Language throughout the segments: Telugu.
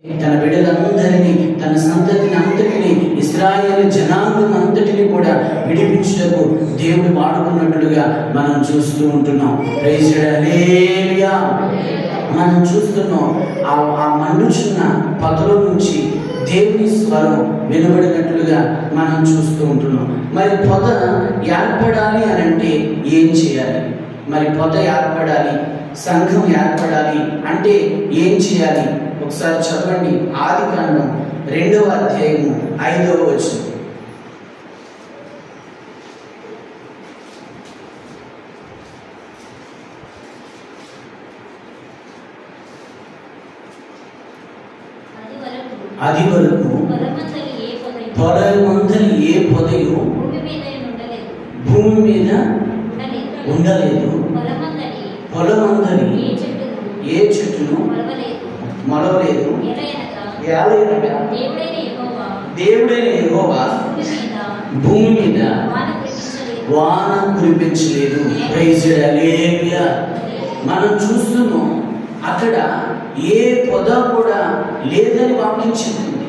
తన బిడ్డలందరినీ, తన సంతతిని అంతటిని, ఇశ్రాయేలు జనాంగం అంతటిని కూడా విడిపించుటకు దేవుడు వాడుకున్నట్లుగా మనం చూస్తూ ఉంటున్నాం. ప్రైజ్ హల్లెలూయా. మనం చూస్తున్నాం ఆ మండుచున్న పొదలో నుంచి దేవుని స్వరం వినబడినట్లుగా మనం చూస్తూ ఉంటున్నాం. మరి పొద ఏర్పడాలి అని అంటే ఏం చేయాలి? మరి పొద ఏర్పడాలి, సంఘం ఏర్పడాలి అంటే ఏం చేయాలి? ఒకసారి చదవండి. ఆదికాండం 2వ అధ్యాయము 5వ వచనం. అది వరకు పొలమందలి ఏ పొదయు భూమి మీద ఉండలేదు, పొలమందలి ఏ చెట్టును మొలవలేదు. దేవుడైన యెహోవా భూమి మీద వాన కురిపించలేదు. ప్రైజ్ హల్లెలూయా. మనం చూస్తున్నాం అక్కడ ఏ పొద కూడా లేదని వాక్యం చెప్తుంది.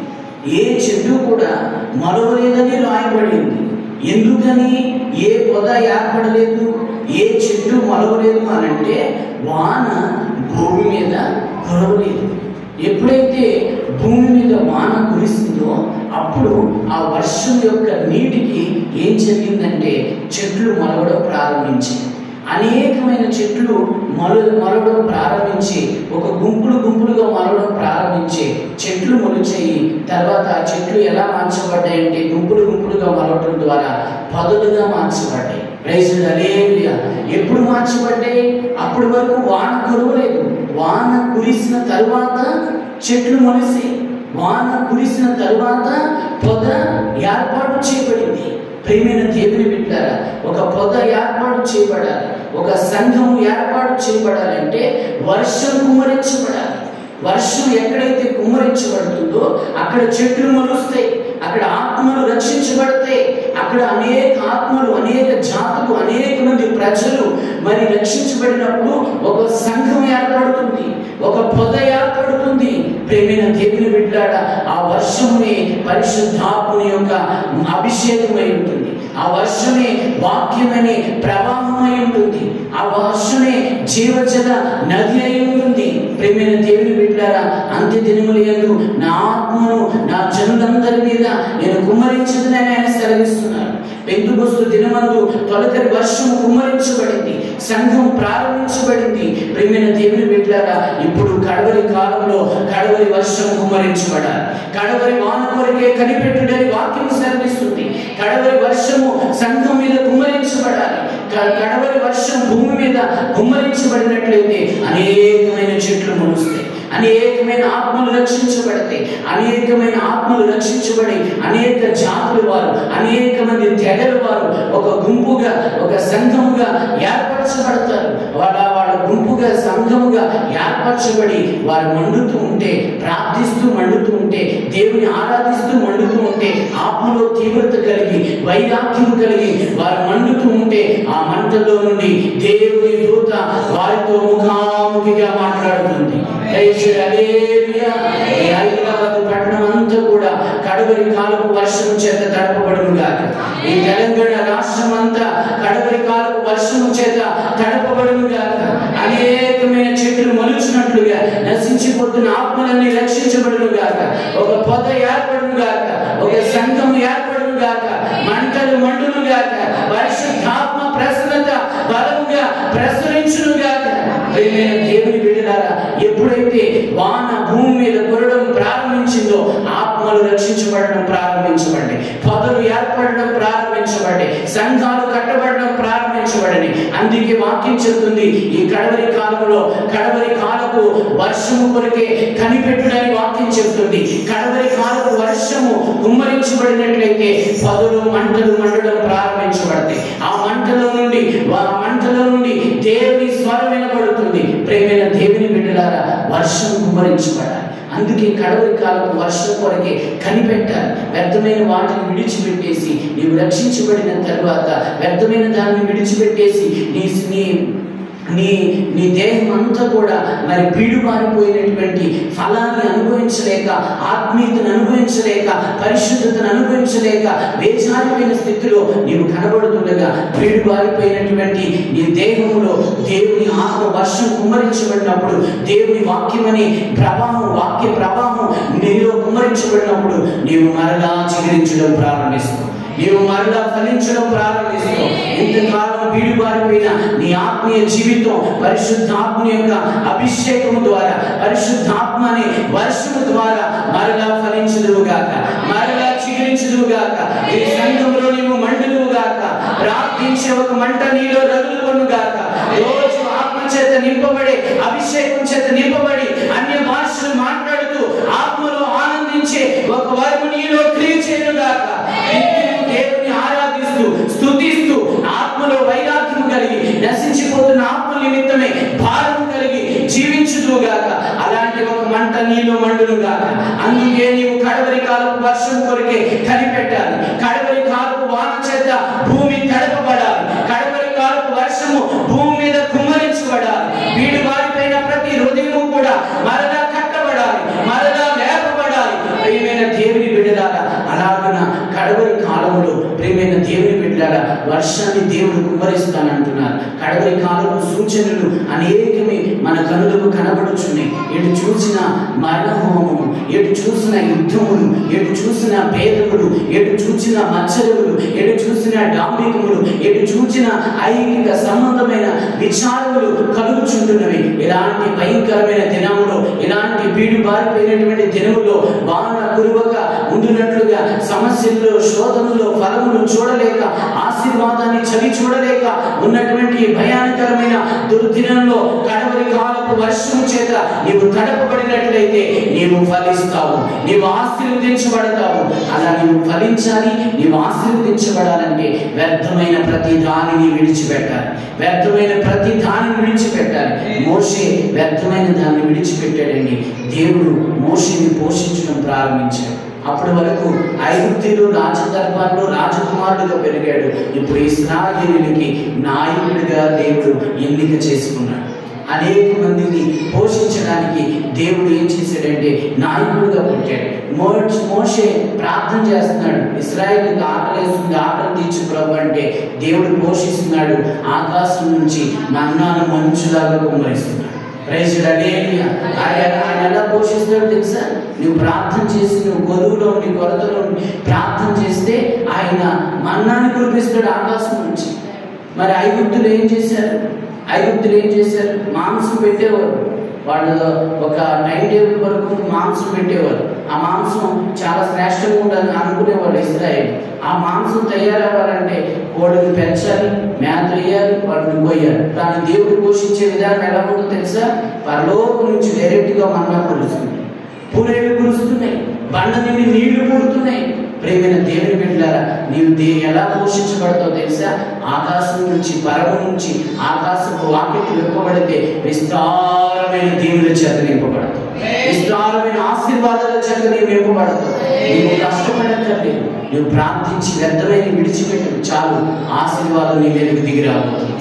ఏ చెట్టు కూడా మొలవలేదని రాయబడింది. ఎందుకని ఏ పొద ఏర్పడలేదు, ఏ చెట్టు మొలవలేదు అని అంటే వాన భూమి మీద కురవలేదు. ఎప్పుడైతే భూమి మీద వాన కురిస్తుందో అప్పుడు ఆ వర్షం యొక్క నీటికి ఏం జరిగిందంటే చెట్లు మొలవడం ప్రారంభించాయి. అనేకమైన చెట్లు మొలవడం ప్రారంభించి ఒక గుంపులుగా మొలవడం ప్రారంభించి చెట్లు మొలిచాయి. తర్వాత ఆ చెట్లు ఎలా మార్చబడ్డాయంటే గుంపులుగా మొలవడం ద్వారా పొదలుగా మార్చబడ్డాయి. ప్రైజ్ హల్లెలూయా. ఎప్పుడు మార్చబడ్డాయి? అప్పటి వరకు వాన కురవలేదు. వాన కురిసిన తరువాత చెట్లు మొలిసి, వాన కురిసిన తరువాత పొద ఏర్పాటు చేయబడింది. ప్రియమైన దేవుని బిడ్డలారా, ఒక పొద ఏర్పాటు చేయబడాలి, ఒక సంఘం ఏర్పాటు చేయబడాలంటే వర్షం కుమ్మరించబడాలి. వర్షం ఎక్కడైతే కుమ్మరించబడుతుందో అక్కడ చెట్లు మొలుస్తాయి, అక్కడ ఆత్మలు రక్షించబడతాయి. అక్కడ అనేక ఆత్మలు, అనేక జాతులు, అనేక మంది ప్రజలు మరి రక్షించబడినప్పుడు ఒక సంఘం ఏర్పడుతుంది, ఒక పొద ఏర్పడుతుంది. ప్రేమైన దేవుని బిడ్డలారా, ఆ వర్షమే పరిశుద్ధాత్మని యొక్క అభిషేకమై ఉంటుంది. ఆ వర్షమే వాక్యమనే ప్రవాహమై ఉంటుంది. ఆ వర్షమే జీవజల నది అయి ఉంటుంది. ప్రేమైన దేవుని బిడ్డలారా, అంత్య దినముల యందు నా ఆత్మను నా జనులందరి మీద నేను కుమ్మరించదని ఆయన సెలవిస్తున్నారు. పెంతెకొస్తు దినమందు తొలకరి వర్షము కుమ్మరించబడింది, సంఘం ప్రారంభించబడింది. ప్రేమైన దేవుని బిడ్డలారా, ఇప్పుడు కడవరి కాలంలో కడవరి వర్షం కుమ్మరించబడాలి. కడవరి వాన కొరకే కనిపెట్టుడని వాక్యం సెలవిస్తుంది. కడవరి వర్షము సంఘం మీద కుమ్మరించబడాలి. కడవరి వర్షం భూమి మీద కుమ్మరించబడినట్లయితే అనేకమైన చెట్లు మొలుస్తాయి, అనేకమైన ఆత్మలు రక్షించబడతాయి, అనేకమైన ఆత్మలు రక్షించబడి అనేక జాతుల వారు, అనేక మంది తెగల వారు ఒక గుంపుగా, ఒక సంఘముగా ఏర్పరచబడతారు. వాళ్ళ గుంపుగా, సంఘముగా ఏర్పరచబడి వారు మండుతూ ఉంటే, ప్రార్థిస్తూ మండుతూ ఉంటే, దేవుని ఆరాధిస్తూ మండుతూ ఉంటే, ఆత్మలో తీవ్రత కలిగి, వైరాగ్యం కలిగి వారు మండుతూ ఉంటే ఆ మంటలో నుండి దేవుని దూత వారితో ముఖాముఖిగా మాట్లాడుతుంది. హైదరాబాద్ పట్టణం అంతా కూడా కడవరి కాలపు వర్షం చేత తడపబడును గాక. ఈ తెలంగాణ రాష్ట్రం అంతా కడవరి కాలపు వర్షం చేత తడపబడును గాక. అనేకమైన చెట్లు మొలిచినట్లుగా నశించిపోతున్న ఆత్మలన్నీ రక్షించబడును గాక. ఒక పొద ఏర్పడును గాక, ఒక సంఘం ఏర్పడును గాక, మంటలు మండును గాక, పరిశుద్ధాత్మ ప్రసన్నత బలముగా ప్రసరించును గాక. దేవుని బిడ్డలారా, ఎప్పుడైతే వాన భూమి మీద కురవడం ప్రారంభించిందో ఆత్మలు రక్షించబడడం ప్రారంభించబడి, పొదలు ఏర్పడడం ప్రారంభించబడి, సంఘాలు కట్టబడడం ప్రారంభించబడి. అందుకే వాక్యం చెప్తుంది, ఈ కడవరి కాలంలో కడవరి కాలపు వర్షము కొరకే కనిపెట్టుడని వాక్యం చెప్తుంది. కడవరి కాలపు వర్షము కుమ్మరించబడినట్లయితే పొదలు మంటలు మండడం ప్రారంభించబడతాయి. ఆ మంటలో నుండి దేవుని స్వరం వినబడుతుంది. ప్రేమైన దేవుని బిడ్డలారా, వర్షం కుమ్మరించబడాలి. అందుకే కడవరి కాలపు వర్షం కొరకే కనిపెట్టాలి. వ్యర్థమైన వాటిని విడిచిపెట్టేసి, నీవు రక్షించబడిన తర్వాత వ్యర్థమైన దాన్ని విడిచిపెట్టేసి నీ నీ దేహం అంతా కూడా మరి పీడుబారిపోయినటువంటి ఫలాన్ని అనుభవించలేక, ఆత్మీయతను అనుభవించలేక, పరిశుద్ధతను అనుభవించలేక వేచారిపోయిన స్థితిలో నీవు కనబడుతుండగా, పీడుబారిపోయినటువంటి నీ దేహంలో దేవుని ఆత్మ వర్షం కుమ్మరించబడినప్పుడు, దేవుని వాక్యమని వాక్య ప్రవాహం నీలో కుమ్మరించబడినప్పుడు నీవు మరలా చిగురించడం ప్రారంభిస్తావు, నీవు మరలా ఫలించడం ప్రారంభిస్తావు. ఇంతకాలం పీడుబారిపోయిన నీ ఆత్మీయ జీవితం పరిశుద్ధాత్మ యొక్క అభిషేకము ద్వారా, పరిశుద్ధాత్మ అనే వర్షము ద్వారా మరలా ఫలించుదువుగాక, మరలా చిగురించుదువుగాక. ఈ సంఘంలో నీవు మండుదువుగాక, ప్రార్థించే ఒక మంట నీలో రగులుకొనుగాక. రోజు ఆత్మ చేత నింపబడి, అభిషేకం చేత నింపబడి, అన్య భాషలు మాట్లాడుతూ ఆత్మలో ఆనందించే ఒక వరము నీలో క్రియ చేయుగాక. దేవుని ఆరాధిస్తూ స్తుతిస్తూ ఆత్మలో వైరాగ్యం కలిగి, నశించిపోతున్న ఆత్మ నిమిత్తమే భారం కలిగి జీవించుదువుగాక. అలాంటి ఒక మంట నీలో మండునుగాక. అందుకే నీవు కడవరి కాలపు వర్షం కొరకే కనిపెట్టాలి, కడవరి కాలపు వాన చేత భూమి తడపబడాలి, కడవరి కాలపు వర్షము భూమి మీద కుమ్మరించబడాలి. వీడు వారిపైన ప్రతి హృదయము కూడా మరలా కట్టబడాలి, మరలా లేపబడాలి. ప్రియమైన దేవుని బిడ్డలారా, అలాగున కడవరి కాలంలో ప్రియమైన దేవుని బిడ్డలారా వర్షాన్ని దేవుడు కుమ్మరిస్తానంటున్నారు. కడవరి కాలపు సూచనలు అనేకమే మన కనులకు కనబడుచున్నాయి. ఎటు చూసిన మరణ హోమము, ఎటు చూసిన యుద్ధములు, ఎటు చూసిన భేదములు, ఎటు చూసిన మత్సరములు, ఎటు చూసిన డాంబికములు, ఎటు చూసిన ఐహిక సంబంధమైన విచారములు కలుగుచుంటున్నవి. ఇలాంటి భయంకరమైన దినములో, ఇలాంటి పీడు బారిపోయినటువంటి దినములో వాన కురువక ఉండునట్లుగా, సమస్యల్లో శోధనలో ఫలములు చూడలేక, ఆశీర్వాదాన్ని చవి చూడలేక ఉన్నటువంటి భయానకరమైన దుర్దినంలో కడవరి కాలపు వర్షం చేత నీవు తడపబడినట్లయితే నీవు ఫలిస్తావు, నీవు ఆశీర్వదించబడతావు. అలా నీవు ఫలించాలి, నీవు ఆశీర్వదించబడాలంటే వ్యర్థమైన ప్రతి దానిని విడిచిపెట్టాలి, వ్యర్థమైన ప్రతి దానిని విడిచిపెట్టాలి. మోషే వ్యర్థమైన దాన్ని విడిచిపెట్టాడండి. దేవుడు మోషేని పోషించడం ప్రారంభించాడు. అప్పటి వరకు ఐగుప్తులు రాజదర్బార్లో రాజకుమారుడుగా పెరిగాడు. ఇప్పుడు ఇశ్రాయేలుకి నాయకుడిగా దేవుడు ఎన్నిక చేసుకున్నాడు. అనేక మందిని పోషించడానికి దేవుడు ఏం చేశాడంటే నాయకుడిగా పుట్టాడు. మోషే ప్రార్థన చేస్తున్నాడు, ఇశ్రాయేలుకి ఆకలేస్తుంది, ఆకలి తీర్చు ప్రభు అంటే దేవుడు పోషిస్తున్నాడు. ఆకాశం నుంచి మన్నాను మంచులాగా కుమ్మరిస్తున్నాడు. ఆయన ఎలా పోషిస్తాడు తెలుసా? నువ్వు ప్రార్థన చేసి, నువ్వు గొలువులో నీ కొరతలో ప్రార్థన చేస్తే ఆయన మన్నాన్ని కురిపిస్తాడు ఆకాశం నుంచి. మరి ఐగుప్తులు ఏం చేశారు? మాంసం పెట్టేవారు. వాళ్ళు ఒక టైం టేబుల్ వరకు మాంసం పెట్టేవారు. ఆ మాంసం చాలా శ్రేష్టంగా ఉండాలని అనుకునేవాళ్ళు ఇశ్రాయేలు. ఆ మాంసం తయారవ్వాలంటే కోడిని పెంచాలి, మేత వేయాలి, వాటిని కొయ్యాలి. కానీ దేవుడు పోషించే విధానం ఎలా ఉందో తెలుసా? పరలోకం నుంచి డైరెక్ట్గా మన్నా కురుస్తుంది, పూరేళ్ళు కురుస్తున్నాయి, బండ నుండి నీళ్లు పూడుతున్నాయి. ప్రేమైన దేవుని బిడ్డలారా, నీవు ఎలా పోషించబడతావు తెలుసా? ఆకాశం నుంచి, పరము నుంచి, ఆకాశపు వాకిటి విప్పబడితే విస్తారమైన దీవుల చేత నింపబడతావు, విస్తారమైన ఆశీర్వాదాల చేత నీవు నింపబడతావు. నీవు కష్టపడక్కర్లేదు, నువ్వు ప్రార్థించి వ్యర్థమైన విడిచిపెట్టు చాలు, ఆశీర్వాదం నీ మీదకి దిగి రాబోతుంది.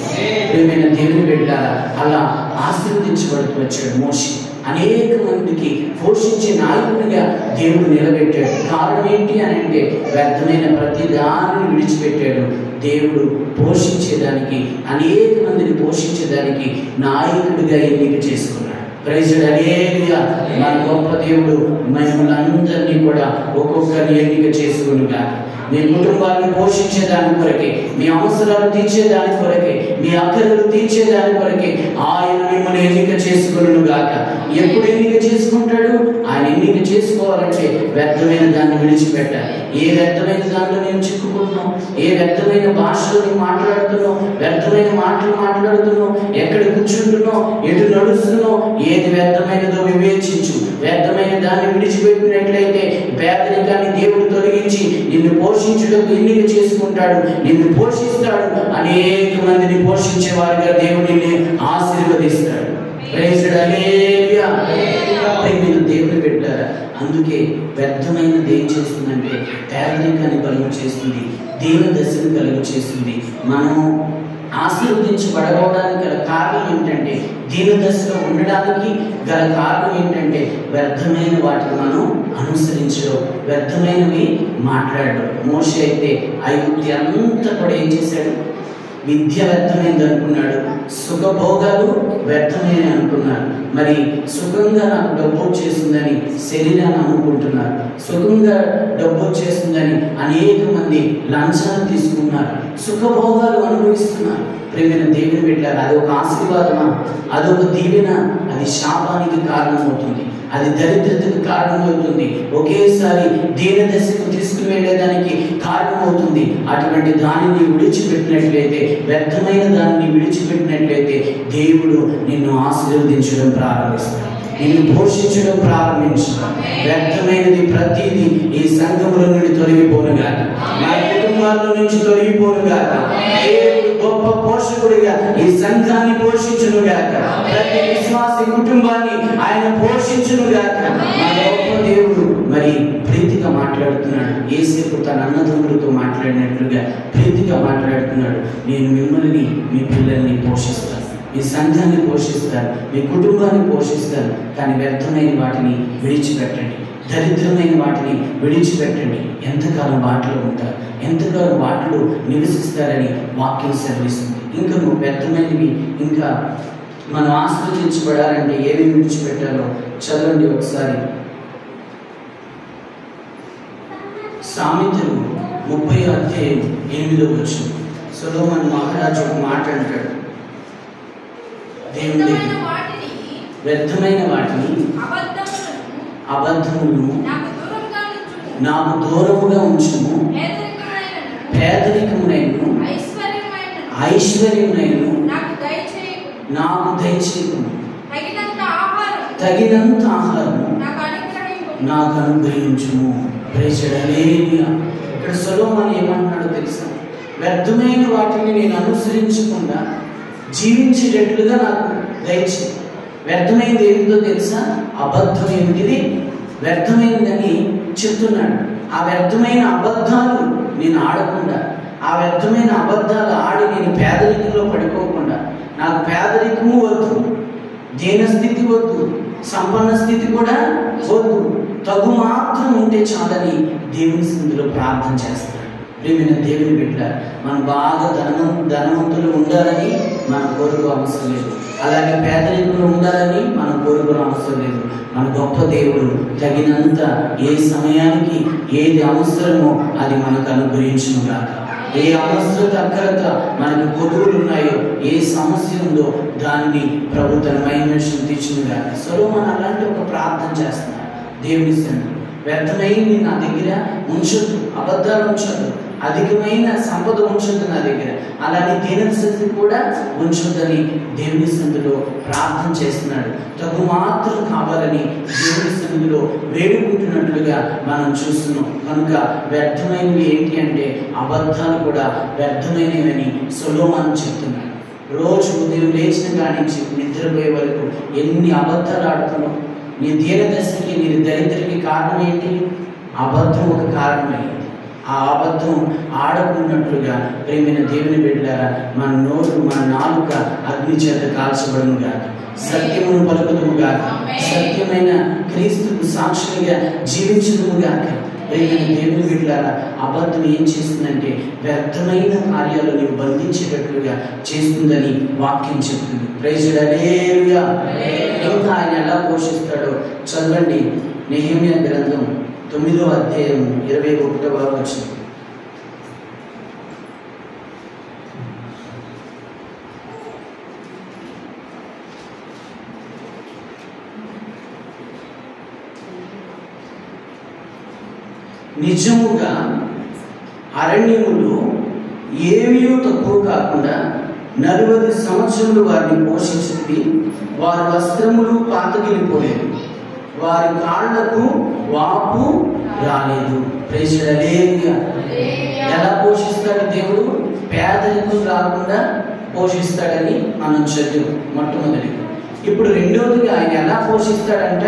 ప్రేమైన దేవుని బిడ్డలారా, అలా ఆశీర్వదించబడుతూ వచ్చాడు మోషే. అనేక మందికి పోషించే నాయకుడిగా దేవుడు నిలబెట్టాడు. కారణం ఏంటి అని అంటే వ్యర్థమైన ప్రతి దానిని విడిచిపెట్టాడు. దేవుడు పోషించేదానికి, అనేక మందిని పోషించేదానికి నాయకుడిగా ఎన్నిక చేసుకున్నాడు. ప్రైజ్ హల్లెలూయా. మన గొప్ప దేవుడు మిమ్మల్ని అందరినీ కూడా ఒక్కొక్కరిని ఎన్నిక చేసుకునిగా మీ కుటుంబాన్ని పోషించేదాని కొరకే, మీ అవసరాలు తీర్చేదాని కొరకే, మీ అక్కర్లు తీర్చేదాని కొరకే ఆయన మిమ్మల్ని ఎన్నిక చేసుకును గాక. ఎప్పుడు ఎన్నిక చేసుకుంటాడు? ఆయన ఎన్నిక చేసుకోవాలంటే వ్యర్థమైన దాన్ని విడిచిపెట్టాలి. ఏ వ్యర్థమైన దాంట్లో నేను చిక్కుకుంటున్నావు, ఏ వ్యర్థమైన భాషలో నేను మాట్లాడుతున్నావు, వ్యర్థమైన మాటలు మాట్లాడుతున్నావు, ఎక్కడ కూర్చుంటున్నావు, ఎటు నడుస్తున్నావు, ఏది వ్యర్థమైనదో వివేచించు. వ్యర్థమైన దాన్ని విడిచిపెట్టినట్లయితే పేదరికాన్ని దేవుడు తొలగించి నిన్ను పోషించుటకు ఎన్నిక చేసుకుంటాడు, నిన్ను పోషిస్తాడు. అనేక మందిని పోషించేవారుగా దేవుడు నిన్ను ఆశీర్వదిస్తాడు. దేవుడు పెట్టారా? అందుకే వ్యర్థమైనది ఏం చేస్తుందంటే పేదరికాన్ని కలుగు చేస్తుంది, దీన దశను కలుగు చేస్తుంది. మనము ఆశీర్వదించబడడానికి గల కారణం ఏంటంటే, దీనదశలో ఉండడానికి గల కారణం ఏంటంటే, వ్యర్థమైన వాటిని మనం అనుసరించడం, వ్యర్థమైనవి మాట్లాడడం. మోషే అయితే ఐగుప్తు అంతా కూడా ఏం చేశాడు? విద్య వ్యర్థమైంది అనుకున్నాడు, సుఖభోగాలు వ్యర్థమైనవి అనుకున్నాడు. మరి సుఖంగా నాకు డబ్బు వచ్చేస్తుందని శరీరాన్ని అమ్ముకుంటున్నారు, సుఖంగా డబ్బు వచ్చేస్తుందని అనేక మంది లంచాలు తీసుకున్నారు, సుఖభోగాలు అనుభవిస్తున్నారు. ప్రేమైన దేవుని బిడ్డలారా, అది ఒక ఆశీర్వాదమా? అదొక దీవెన? అది శాపానికి కారణమవుతుంది, అది దరిద్రతకు కారణమవుతుంది, ఒకేసారి దీనదశకు తీసుకుని వెళ్ళేదానికి కారణమవుతుంది. అటువంటి దానిని విడిచిపెట్టినట్లయితే, వ్యర్థమైన దానిని విడిచిపెట్టినట్లయితే దేవుడు నిన్ను ఆశీర్వదించడం ప్రారంభిస్తాడు, నిన్ను పోషించడం ప్రారంభించడం. వ్యర్థమైనది ప్రతిదీ ఈ సంఘముల నుండి తొలగిపోనుగా, నా కుటుంబాల నుంచి తొలగిపోనుగాక. దేవుడు గొప్ప పోషకుడిగా ఈ సంఘాన్ని పోషించునుగాక, ప్రతి విశ్వాసి కుటుంబాన్ని ఆయన పోషించునుగాక. మన గొప్ప దేవుడు మరి ప్రీతిగా మాట్లాడుతున్నాడు. యేసేపు తన అన్నదమ్ములతో మాట్లాడినట్లుగా ప్రీతిగా మాట్లాడుతున్నాడు. నేను మిమ్మల్ని, మీ పిల్లల్ని పోషిస్తాను, మీ సంఘాన్ని పోషిస్తాను, మీ కుటుంబాన్ని పోషిస్తాను. కానీ వ్యర్థమైన వాటిని విడిచిపెట్టండి, దరిద్రమైన వాటిని విడిచిపెట్టండి. ఎంతకాలం వాటిలో ఉంటారు, ఎంతకాలం వాటిలో నివసిస్తారని వాక్యం సెలవిస్తుంది. ఇంకా నువ్వు వ్యర్థమైనవి, ఇంకా మనం ఆస్వాదించబడాలంటే ఏమి విడిచిపెట్టాలో చదవండి ఒకసారి. సామెతలు 30:8 సొలొమోను మహారాజు ఒక మాట అంటాడు, దేవుని వ్యర్థమైన వాటిని, అబద్ధములను నాకు దూరముగా ఉంచుము, పేదరికమునైను ఐశ్వర్యమునైను నాకు దయచేయము, తగినంత ఆహారము నాకు అనుగ్రహించుము. ప్రేక్షడలేనియా. ఇక్కడ సొలొమోను ఏమంటున్నాడో తెలుసా? వ్యర్థమైన వాటిని నేను అనుసరించకుండా జీవించేటట్లుగా నాకు దయచేయి. వ్యర్థమైనది ఏమిటో తెలుసా? అబద్ధం ఏమిటిది? వ్యర్థమైనదని చెప్తున్నాడు. ఆ వ్యర్థమైన అబద్ధాలు నేను ఆడకుండా, ఆ వ్యర్థమైన అబద్ధాలు ఆడి నేను పేదరికంలో పడిపోకుండా, నాకు పేదరికము వద్దు, దీనస్థితి వద్దు, సంపన్న స్థితి కూడా వద్దు, తగు మాత్రం ఉంటే చాలని దేవుని సన్నిధిలో ప్రార్థన చేస్తాడు. ప్రియమైన దేవుని బిడ్డ, మనం బాగా ధనవంతులు ఉండాలని మన కోరుకు అవసరం లేదు, అలాగే పేదరికంలో ఉండాలని మన కోరుకునే అవసరం లేదు. మన గొప్ప దేవుడు తగినంత ఏ సమయానికి ఏది అవసరమో అది మనకు అనుగ్రహించును గాక. ఏ అవసరత అక్కరత మనకు కొదువులు ఉన్నాయో, ఏ సమస్య ఉందో దాన్ని ప్రభు తన మహిమను శుద్ధించును గాక. సొలొమోను అలాంటి ఒక ప్రార్థన చేస్తున్నాడు దేవుని సన్నిధిలో. వ్యర్థమైంది నా దగ్గర ఉంచొద్దు, అబద్ధాలు ఉంచొద్దు, అధికమైన సంపద ఉంచొద్దు నా దగ్గర, అలానే దీనస్థితి కూడా ఉంచొద్దని దేవుని సన్నిధిలో ప్రార్థన చేస్తున్నాడు. తగు మాత్రం కావాలని దేవుని సన్నిధిలో వేడుకుంటున్నట్లుగా మనం చూస్తున్నాం. కనుక వ్యర్థమైనవి ఏంటి అంటే అబద్ధాలు కూడా వ్యర్థమైనవని సొలొమోను చెప్తున్నాడు. రోజు ఉదయం లేచిన కాడి నుంచి నిద్రపోయే వరకు ఎన్ని అబద్ధాలు ఆడుతున్నావు? నీ దీనదశకి, నీ దరిద్రకి కారణం ఏంటి? అబద్ధం ఒక కారణమైంది. ఆ అబద్ధం ఆడకున్నట్లుగా ప్రేమైన దేవుని బిడ్డలారా, మన నోరు, మన నాలుక అగ్ని చేత కాల్చబడును గాక, సత్యమును పలుకుదుము గాక, సత్యమైన క్రీస్తుకు సాక్షిగా జీవించుదుము గాక. ప్రేమైన దేవుని బిడ్డలారా, అబద్ధం ఏం చేస్తుందంటే వ్యర్థమైన కార్యాలు నీవు బంధించేటట్లుగా చేస్తుందని వాక్యం చెప్తుంది. ప్రైజ్ హల్లెలూయా. ఇంకా ఆయన ఎలా పోషిస్తాడో చదవండి. నెహెమ్యా గ్రంథం 9:21. నిజముగా అరణ్యములు ఏమీ తక్కువ కాకుండా 40 సంవత్సరములు వారిని పోషించింది. వారి వస్త్రములు పాతగిలిపోలేదు, వారి కాళ్లకు వాపు రాలేదు. ప్రైజ్ హల్లెలూయా. ఎలా పోషిస్తాడు దేవుడు? పేదరికం రాకుండా పోషిస్తాడని మనం చదివాం మొట్టమొదటి. ఇప్పుడు రెండవదిగా ఆయన ఎలా పోషిస్తాడంట?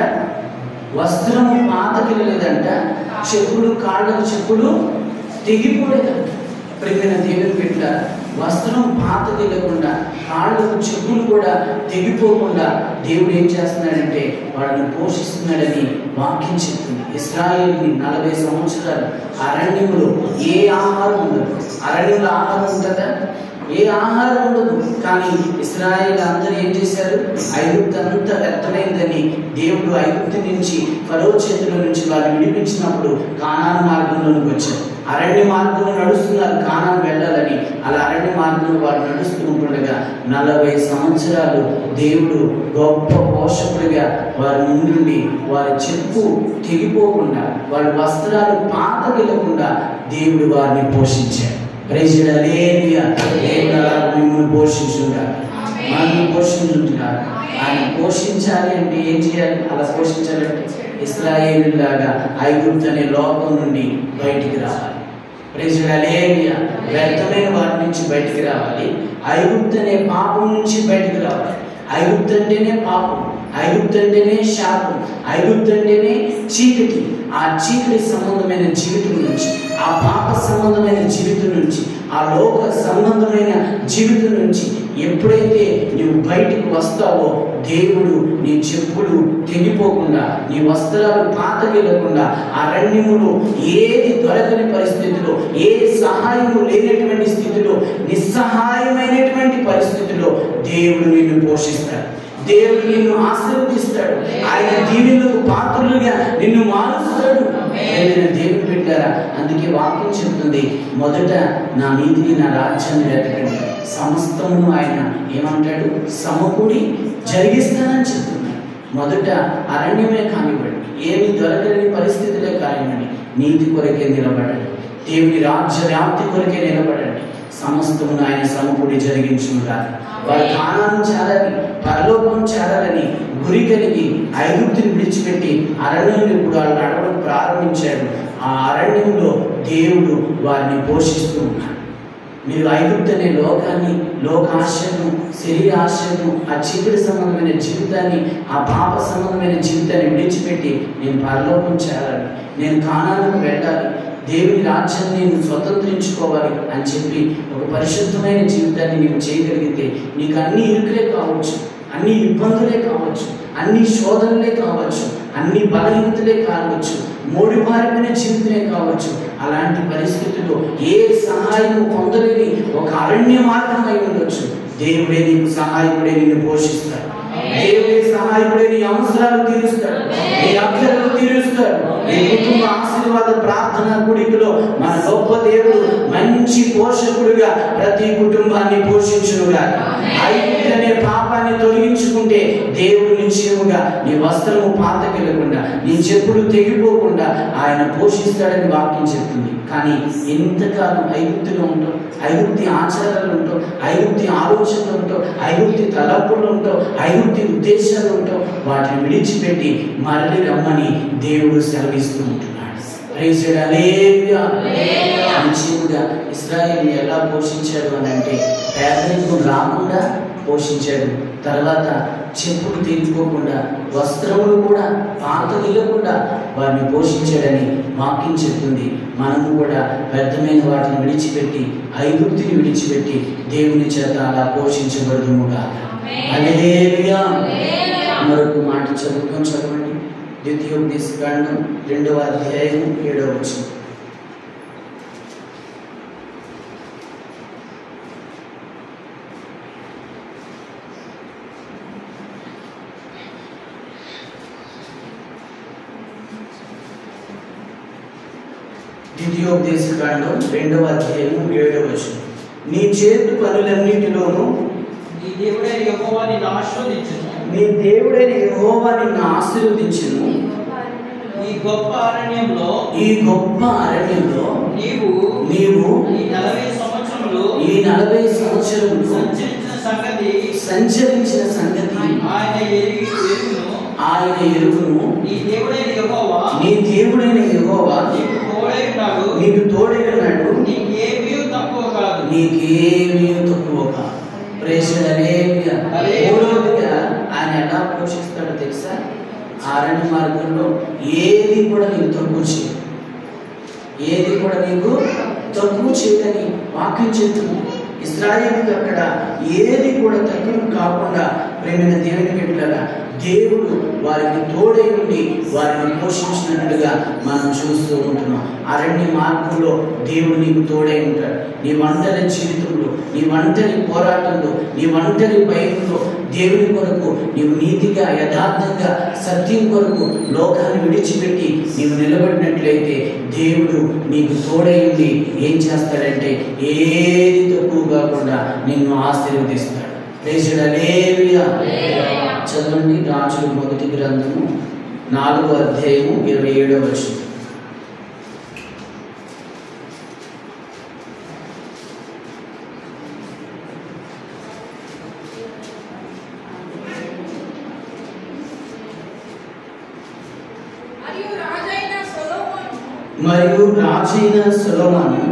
వస్త్రము పాతగిలలేదంట, చెప్పులు, కాళ్ళకు చెప్పులు తెగిపోలేదంట. ప్రియమైన దేవుని బిడ్డ, వస్త్రం పాతగిలకుండా, కాళ్ళకు చెప్పులు కూడా తెగిపోకుండా దేవుడు ఏం చేస్తున్నాడంటే వాళ్ళని పోషిస్తున్నాడని వాక్యం చెప్తుంది. ఇశ్రాయేలుని 40 సంవత్సరాలు అరణ్యంలో ఏ ఆహారం ఉండదు. అరణ్యంలో ఆహారం ఉంటుందా? ఏ ఆహారం ఉండదు. కానీ ఇశ్రాయేలు అందరూ ఏం చేశారు? ఐగుప్తు అంతా వ్యర్థమైందని దేవుడు ఐగుప్తు నుంచి, ఫరో చేతుల నుంచి వాళ్ళు విడిపించినప్పుడు కానాను మార్గంలోనికి వచ్చారు. అరణ్య మార్గంలో నడుస్తున్నారు కానాను వెళ్ళాలని. అలా అరణ్య మార్గంలో వాళ్ళు నడుస్తూ ఉంటుండగా 40 సంవత్సరాలు దేవుడు గొప్ప పోషకుడిగా వారి ముందుండి వారి చెప్పు తెగిపోకుండా, వారి వస్త్రాలు పాతగిలకుండా దేవుడు వారిని పోషించాడు. మిమ్మల్ని పోషించుంటారు, మనల్ని పోషించుంటున్నారు. ఆయన పోషించాలి అంటే ఏం చేయాలి? అలా పోషించాలంటే ఇశ్రాయేలులాగా ఐగుప్తు అనే లోకం నుండి బయటికి రావాలి. వ్యర్థమైన వాటి నుంచి బయటికి రావాలి. ఐగుప్తు అనే పాపం నుంచి బయటికి రావాలి. ఐగుప్తు అంటేనే పాపం, ఐగుప్తు అంటేనే శాపం, ఐగుప్తు అంటేనే చీకటి. ఆ చీకటి సంబంధమైన జీవితం నుంచి, ఆ పాప సంబంధమైన జీవితం నుంచి, ఆ లోక సంబంధమైన జీవితం నుంచి ఎప్పుడైతే నువ్వు బయటికి వస్తావో దేవుడు నీ చెప్పులు తెగిపోకుండా, నీ వస్త్రాలు పాతగిలకుండా, అరణ్యములో ఏది దొరకని పరిస్థితిలో, ఏ సహాయము లేనటువంటి స్థితిలో, నిస్సహాయమైనటువంటి పరిస్థితిలో దేవుడు నిన్ను పోషిస్తాడు. దేవుడు నిన్ను ఆశీర్వదిస్తాడు. ఆయన దీవెనలకు పాత్రులుగా నిన్ను మారుస్తాడు. దేవుడు పెట్టారా? అందుకే వాక్యం చెప్తుంది, మొదట నా నీతిని, నా రాజ్యాన్ని వెతకండి, సమస్తమును ఆయన ఏమంటాడు? సమకూడి జరిగిస్తానని చెప్తున్నాడు. మొదట అరణ్యమే కానివ్వండి, ఏమి దొరకని పరిస్థితులే కానివ్వండి, నీతి కొరకే నిలబడండి, దేవుని రాజ్య వ్యాప్తి కొరకే నిలబడండి. సమస్తమును ఆయన సమకూడి జరిగించునుగాక. వారు కానాను చేరాలని, పరలోకం చేరాలని గురి కలిగి ఐగుప్తుని విడిచిపెట్టి అరణ్యంలో ఇప్పుడు వాళ్ళు నడవడం ప్రారంభించాడు. ఆ అరణ్యంలో దేవుడు వారిని పోషిస్తూ ఉన్నాడు. మీరు ఐగుప్తు అనే లోకాన్ని, లోకాశను, శరీర ఆశను, ఆ చీకటి సంబంధమైన జీవితాన్ని, ఆ పాప సంబంధమైన జీవితాన్ని విడిచిపెట్టి నేను పరలోకం చేరాలి, నేను కానానికి వెళ్ళాలి, దేవుని రాజ్యాన్ని నేను స్వతంత్రించుకోవాలి అని చెప్పి ఒక పరిశుద్ధమైన జీవితాన్ని నీవు చేయగలిగితే నీకు అన్ని ఇరుకులే కావచ్చు, అన్ని ఇబ్బందులే కావచ్చు, అన్ని శోధనలే కావచ్చు, అన్ని బలహీనతలే కావచ్చు, మోడిపారిపోయిన జీవితమే కావచ్చు. అలాంటి పరిస్థితుల్లో ఏ సహాయం పొందలేని ఒక అరణ్య మార్గం అయి ఉండొచ్చు. దేవుడే నీకు సహాయకుడే, నిన్ను పోషిస్తాడు. దేవుడే సహాయకుడే, నీ అవసరాలు తీరుస్తాడు, నీ అక్కర్లు తీరుస్తాడు. నీ కుటుంబ ఆశీర్వాద ప్రార్థన కూడికలో మన గొప్ప దేవుడు మంచి పోషకుడుగా ప్రతి కుటుంబాన్ని పోషించునుగా. ఐగుప్తు అనే పాపాన్ని తొలగించుకుంటే దేవుడు నిశ్చయముగా నీ వస్త్రము పాతకెళ్ళకుండా, నీ చెప్పులు తెగిపోకుండా ఆయన పోషిస్తాడని వాక్యం చెప్తుంది. కానీ ఎంతకాలం ఐగుప్తులో ఉంటావు, ఐగుప్తి ఆచారాలు ఉంటావు, ఐగుప్తి ఆలోచనలు ఉంటావు, ఐగుప్తి తలంపులు ఉంటావు, ఐగుప్తి ఉద్దేశాలు ఉంటావు, వాటిని విడిచిపెట్టి మరలి రమ్మని దేవుడు సెలవిస్తూ ఉంటున్నాడు. నిశ్చయముగా ఇశ్రాయేలుని ఎలా పోషించాడు అని అంటే పేదరికం రాకుండా పోషించాడు. తర్వాత చెప్పులు తీసుకోకుండా, వస్త్రములు కూడా పాతగిలకుండా వారిని పోషించాడని వాక్యం చెప్తుంది. మనము కూడా వ్యర్థమైన వాటిని విడిచిపెట్టి, ఐగుప్తిని విడిచిపెట్టి దేవుని చేత అలా పోషించబడుదుముగా. హల్లెలూయా. మరొక మాట చదవండి. ద్వితీయోపదేశకాండం 2వ అధ్యాయం 7వ వచనం. ద్వితీయోపదేశకాండం 2వ అధ్యాయం 7వ వచనం. నీ చేతి పనులన్నిటిలోనూ నీ దేవుడైన యెహోవా నిన్ను ఆశీర్వదించును. నీ దేవుడైన యెహోవా నిన్ను ఆశీర్వదించును. ఈ గొప్ప అరణ్యంలో నీవు ఈ 40 సంవత్సరములు సంచరించిన సంగతి ఆయన ఎరుగును. నీ దేవుడైన యెహోవా నీకు తోడై ఉన్నాడు. నీకేమీ తక్కువ కాదు. ఆయన ఎలా పోషిస్తాడో తెలుసా? అరణ్య మార్గంలో ఏది కూడా నీకు తక్కువ చేయదు, ఏది కూడా నీకు తక్కువ చేయదని వాక్యం చెప్తుంది. ఇశ్రాయేలుకి అక్కడ ఏది కూడా తగ్గింపు కాకుండా ప్రేమైన దేవుని బిడ్డలారా దేవుడు వారికి తోడై ఉండి వారిని పోషించినట్లుగా మనం చూస్తూ ఉంటున్నాం. అరణ్య మార్గంలో దేవుడు నీకు తోడై ఉంటాడు. నీ ఒంటరి జీవితంలో, నీ ఒంటరి పోరాటంలో, నీ ఒంటరి భయంలో దేవుని కొరకు నీవు నీతిగా, యథార్థంగా, సత్యం కొరకు లోకాన్ని విడిచిపెట్టి నీవు నిలబడినట్లయితే దేవుడు నీకు తోడై ఉండి ఏం చేస్తాడంటే ఏది తక్కువ కాకుండా నిన్ను ఆశీర్వదిస్తాడు. హల్లెలూయా. చదవండి రాజుల మొదటి గ్రంథము 4వ అధ్యాయము 27వ వచనం. మరియు రాజైన సొలొమోను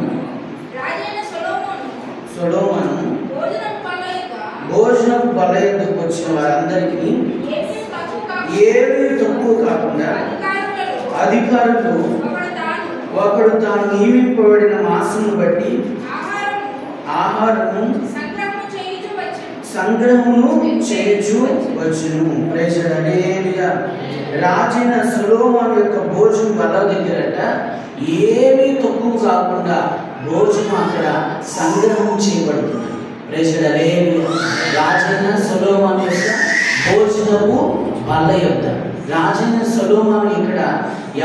భోజనపు బల్ల యొద్దకు వచ్చిన వారందరికీ ఏమీ తక్కువ కాకుండా అధికారులు ఒకడు తాను నియమింపబడిన మాసమును బట్టి ఆహారము సంగ్రహమును చేయించు వచ్చును. Praise the Lord. హల్లెలూయా. రాజైన సొలొమోను యొక్క భోజనం బల్ల దగ్గరట ఏమీ తక్కువ కాకుండా భోజనం అక్కడ సంగ్రహం చేయబడుతుంది. Praise the Lord. హల్లెలూయా. రాజైన సొలొమోను యొక్క భోజనము బల్ల యొద్ద. రాజైన సొలొమోను ఇక్కడ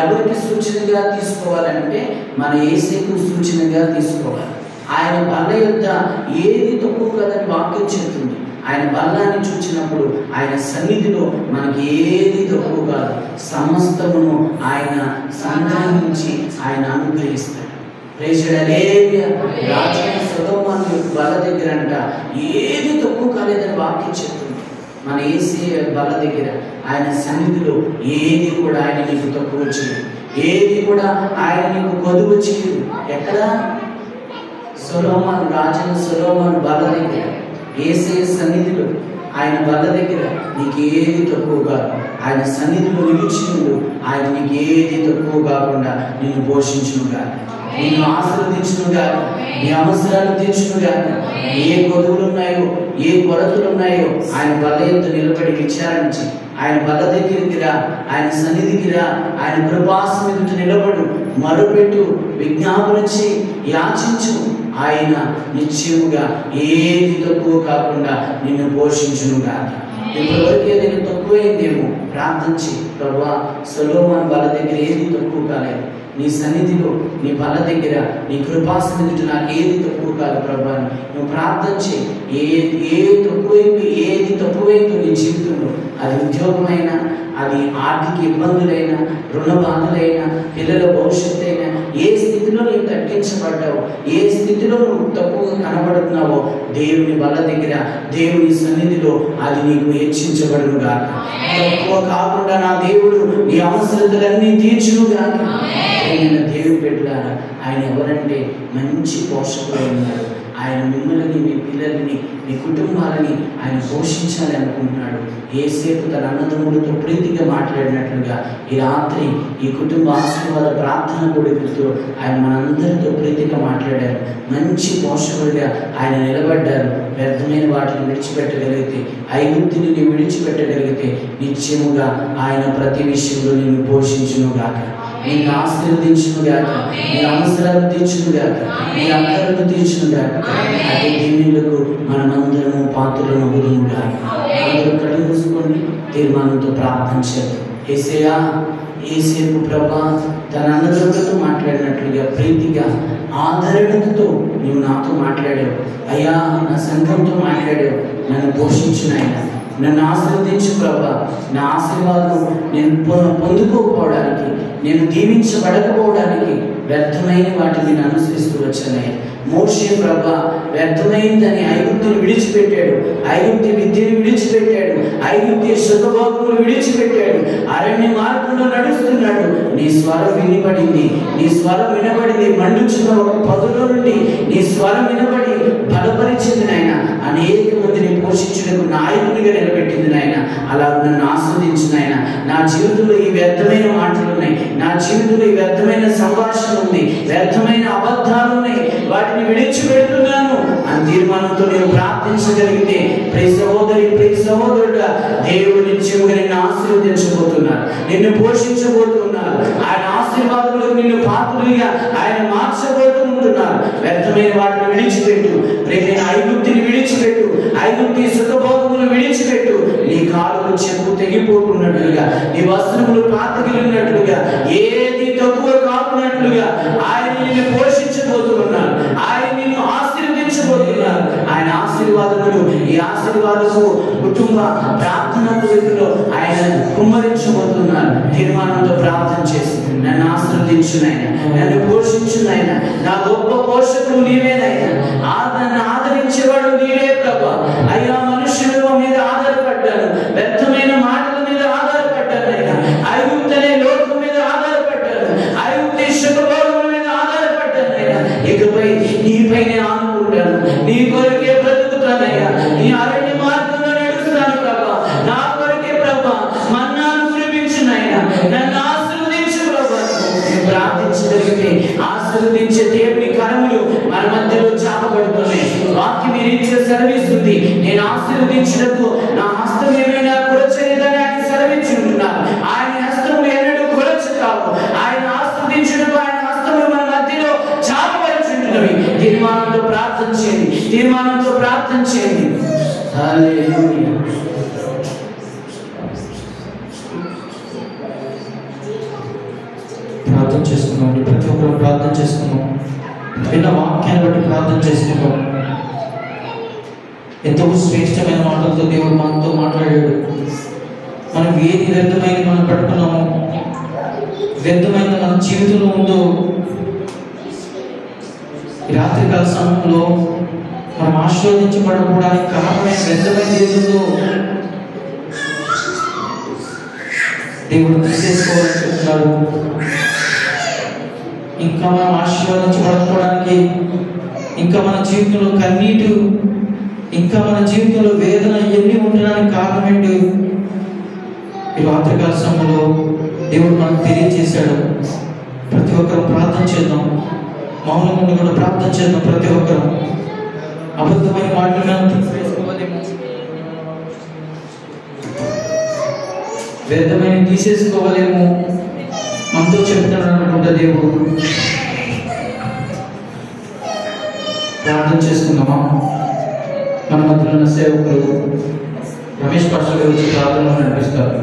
ఎవరికి సూచనగా తీసుకోవాలంటే మన యేసుకు సూచనగా తీసుకోవాలి. ఆయన బల్ల యొద్ద ఏది తక్కువ కదని వాక్యం చెప్తుంది. ఆయన బల్లాన్ని చూచినప్పుడు ఆయన సన్నిధిలో మనకి ఏది తక్కువ కాదు, సమస్తమును ఆయన సంగ్రహించి ఆయన అనుగ్రహిస్తాడు. Praise the Lord. హల్లెలూయా. రాజైన సొలొమోను బల్ల దగ్గర అంట ఏది తక్కువ కాలేదని వాక్యం చెప్తుంది. మన యేసే బల్ల దగ్గర ఆయన సన్నిధిలో ఏది కూడా ఆయన నీకు తక్కువ చేయదు, ఏది కూడా ఆయన నీకు కొదువు చేయదు. ఎక్కడ? సొలొమోను, రాజైన సొలొమోను బల్ల దగ్గర, యేసే సన్నిధిలో, ఆయన బల్ల దగ్గర నీకు ఏది తక్కువ కాదు. ఆయన సన్నిధిలో నిలిచి ఉండు. ఆయన నీకు ఏది తక్కువ కాకుండా నిన్ను పోషించును గాక, నిన్ను ఆశీర్వదించును గాక, నీ అవసరాలు తీర్చును గాక. ఏ కొదువులు ఉన్నాయో, ఏ కొరతలు ఉన్నాయో ఆయన బల్ల యొద్ద నిలబడి విచారించి, ఆయన బల్ల దగ్గరికి రా, ఆయన సన్నిధికి రా, ఆయన కృపాసనం ఎదుట నిలబడు, మరుపెట్టు, విజ్ఞాపన చేయి, యాచించు. ఆయన నిశ్చయముగా ఏది తక్కువ కాకుండా నిన్ను పోషించును గాక. ఇప్పటివరకు ఏదైనా తక్కువైందేమో ప్రార్థించి, ప్రభువా సొలొమోను బల్ల దగ్గర ఏది తక్కువ కాలేదు, నీ సన్నిధిలో, నీ బల్ల దగ్గర, నీ కృపాసనం ఎదుట నాకు ఏది తక్కువ కాదు ప్రభువా అని నువ్వు ప్రార్థించి, ఏది తక్కువైందో నీ జీవితంలో, అది ఉద్యోగమైనా, అది ఆర్థిక ఇబ్బందులైనా, రుణ బాధలైనా, పిల్లల భవిష్యత్తు అయినా, ఏ స్థితిలో నీవు తగ్గించబడ్డావో, ఏ స్థితిలో నువ్వు తక్కువగా కనబడుతున్నావో దేవుని బల్ల దగ్గర, దేవుని సన్నిధిలో అది నీకు హెచ్చించబడును గాక. తక్కువ కాకుండా నా దేవుడు నీ అవసరతలన్నీ తీర్చును గాక. దేవుని బిడ్డలారా, ఆయన ఎవరంటే మంచి పోషకులై ఉన్నారు. ఆయన మిమ్మల్ని, మీ పిల్లల్ని, మీ కుటుంబాలని ఆయన పోషించాలి అనుకుంటున్నాడు. ఏసేపు తన అన్నదమ్ములతో ప్రీతిగా మాట్లాడినట్లుగా ఈ రాత్రి ఈ కుటుంబ ఆశీర్వాద ప్రార్థన కూడికతో ఆయన మనందరితో ప్రీతిగా మాట్లాడారు. మంచి పోషకుడిగా ఆయన నిలబడ్డారు. వ్యర్థమైన వాటిని విడిచిపెట్టగలిగితే, ఐగుప్తుని నీవు విడిచిపెట్టగలిగితే నిశ్చయముగా ఆయన ప్రతి విషయంలో నిన్ను పోషించును గాక, నిన్ను ఆశీర్వదించును గాక, నీ అవసరాలు తీర్చును గాక, నీ అక్కలను తీర్చును గాక. అదే దీనులకు మనమందరము పాత్రలను గురుము గాక. అందరూ కళ్ళు మూసుకొని తీర్మానంతో ప్రార్థించారు. యేసయ్యా, యేసేపు ప్రభా తన అన్నదమ్ములతో మాట్లాడినట్లుగా ప్రీతిగా ఆదరణతో నీవు నాతో మాట్లాడావు అయ్యా, నా సంఘంతో మాట్లాడావు. నన్ను పోషించిన ఆయన, నన్ను ఆశీర్వదించు ప్రభా. నా ఆశీర్వాదం నేను పొందుకోకపోవడానికి, నేను దీవించబడకపోవడానికి వ్యర్థమైన వాటిని నేను అనుసరిస్తూ వచ్చానయ్యా. మోషే ప్రభా వ్యర్థమైందని ఐగుప్తుని విడిచిపెట్టాడు, ఐగుప్తి విద్యను విడిచిపెట్టాడు, ఐగుప్తి సుఖభోగములు విడిచిపెట్టాడు, అరణ్య మార్గంలో నడుస్తున్నాడు. నీ స్వరం వినబడింది, నీ స్వరం వినబడింది. మండుచున్న ఒక పదులో నుండి నీ స్వరం వినబడి బలపరిచింది నాయన. అనేక మందిని పోషించుటకు నాయకునిగా నిలబెట్టింది నాయన. అలా నన్ను ఆస్వాదించిన ఆయన. నా జీవితంలో ఈ వ్యర్థమైన మాటలు ఉన్నాయి, నా జీవితంలో ఈ వ్యర్థమైన సంభాషణ ఉంది, వ్యర్థమైన అబద్ధాలు ఉన్నాయి, వాటిని విడిచిపెడుతున్నాను అని తీర్మానంతో నేను ప్రార్థించగలిగితే ప్రియ సహోదరి ప్రియ సహోదరుడా, దేవుడు నిత్యముగా నిన్ను ఆశీర్వదించబోతున్నారు, నిన్ను పోషించబోతున్నారు. ఆయన ఆశీర్వాదములకు నిన్ను పాత్రులుగా ఆయన మార్చబోతూ ఉంటున్నారు. వ్యర్థమైన వాటిని విడిచిపెట్టు, ప్రేమైన ఐగుప్తిని విడిచిపెట్టు, ఐగుప్తి సుఖభోగములు విడిచిపెట్టు. నీ కాలుకు చెప్పు తెగిపోతున్నట్లుగా, నీ వస్త్రములు పాతగిలినట్లుగా, ఏది తక్కువ కాకున్నట్లుగా ఆయన నిన్ను పోషించబోతున్నారు, ఆయన నిన్ను ఆశీర్వదించబోతున్నారు. ఆయన ఆశీర్వాదములు, ఈ ఆశీర్వాదము కుటుంబ ప్రార్థన కోరికలో ఆయన కుమ్మరించబోతున్నారు. తీర్మానంతో ప్రార్థన చేసి నన్ను ఆశీర్వదించునైనా, నన్ను పోషించునైనా, నా గొప్ప పోషకుడు నీవేనైనా, నన్ను ఆదరించేవాడు నీవే ప్రభా. అయ్యా మనుషుల మీద ఆధారపడ్డాను, వ్యర్థమైన మాటల మీద ఆధారపడ్డానైనా, ఐగుప్తు అనే లోకం మీద ఆధారపడ్డాను, ఐగుప్తు శుభభోగముల మీద ఆధారపడ్డానైనా, ఇకపై నీపైనే ఆనుకుంటాను, నీ కొరకే బ్రతుకుతానయ్యా, నీ అరణ్య మార్గంలో నడుస్తాను ప్రభా. నా కొరకే ప్రభా మన్నాను కురిపించునైనా, నన్ను ఆశీర్వదించు ప్రభా. ప్రార్థించగలిగితే ఆశీర్వదించే దేవుని కరములు మన మధ్యలో చాపబడుతున్నాయి. వాక్యం ఈ రీతిగా సెలవిస్తుంది, నేను ఆశీర్వదించినప్పుడు నా హస్తం ఏమైనా కొరచలేదని ఆయన సెలవించుంటున్నారు. ఆయన హస్తములు ఎన్నడూ కొరచ కావు. ఆయన ఆశీర్వదించినప్పుడు ఆయన హస్తములు మన మధ్యలో చాపబడుచుంటున్నవి. తీర్మానంతో ప్రార్థన చేయండి, తీర్మానంతో ప్రార్థన చేయండి. హల్లెలూయా. ప్రార్థన చేసుకున్నాం, ప్రతి ఒక్కరు ప్రార్థన చేసుకున్నాం, విన్న వాక్యాన్ని బట్టి ప్రార్థన చేసుకున్నాం. ఎంతో శ్రేష్టమైన మాటలతో దేవుడు మనతో మాట్లాడాడు. మనం ఏది వ్యర్థమైనది మనం పట్టుకున్నాము, వ్యర్థమైన మన జీవితంలో ఉందో ఈ రాత్రికాల సమయంలో మనం ఆశీర్వదించబడకపోవడానికి కారణమైన వ్యర్థమైన ఏదో దేవుడు తీసేసుకోవాలని చెప్తున్నాడు. ఇంకా మనం ఆశీర్వదించబడకపోవడానికి, ఇంకా మన జీవితంలో కన్నీటు, ఇంకా మన జీవితంలో వేదన ఇవన్నీ ఉండడానికి కారణం ఏంటి? ఈ రాత్రికాల సమయంలో దేవుడు మనకు తెలియజేశాడు. ప్రతి ఒక్కరు ప్రార్థన చేద్దాం, మౌనంగా కూడా ప్రార్థన చేద్దాం. ప్రతి ఒక్కరు అబద్ధమైన మాటలు తీసేసుకోవాలేమో, వ్యర్థమైన తీసేసుకోవాలేమో మనతో చెప్తున్నాడు అనుకుంటా దేవుడు. ప్రార్థన చేసుకుందామా? మన మధ్యలో ఉన్న సేవకులు రమేష్ పాస్టర్ గారు వచ్చి ప్రార్థనలో నడిపిస్తారు.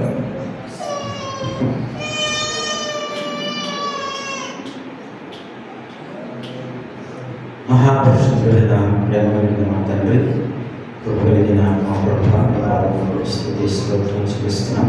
మహాపరిశుద్ధుడైన ప్రేమగలిగిన మా తండ్రి, కృపగలిగిన మా ప్రభువా, స్తుతి స్తోత్రం చెల్లిస్తున్నాం.